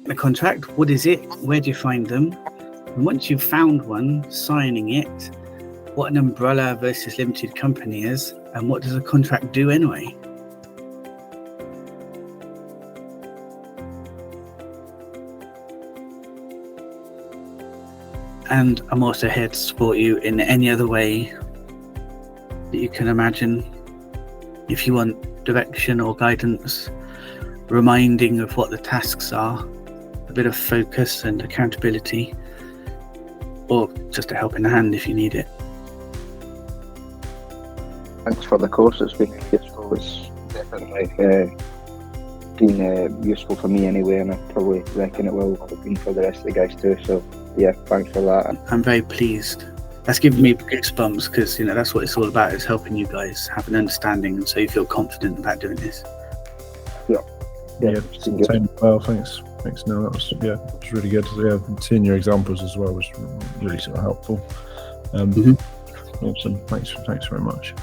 the contract. What is it? Where do you find them? And once you've found one, signing it, what an umbrella versus limited company is, and what does a contract do anyway? And I'm also here to support you in any other way that you can imagine. If you want direction or guidance, reminding of what the tasks are, a bit of focus and accountability, or just a helping hand if you need it. Thanks for the course. It's been useful. It's definitely been useful for me anyway, and I probably reckon it will have been for the rest of the guys too. So yeah, thanks for that. I'm very pleased. That's given me goosebumps because that's what it's all about, is helping you guys have an understanding, and so you feel confident about doing this. Yeah, same. Well, thanks. No, that was it was really good. Yeah, seeing your examples as well was really sort of helpful. Awesome. Thanks very much.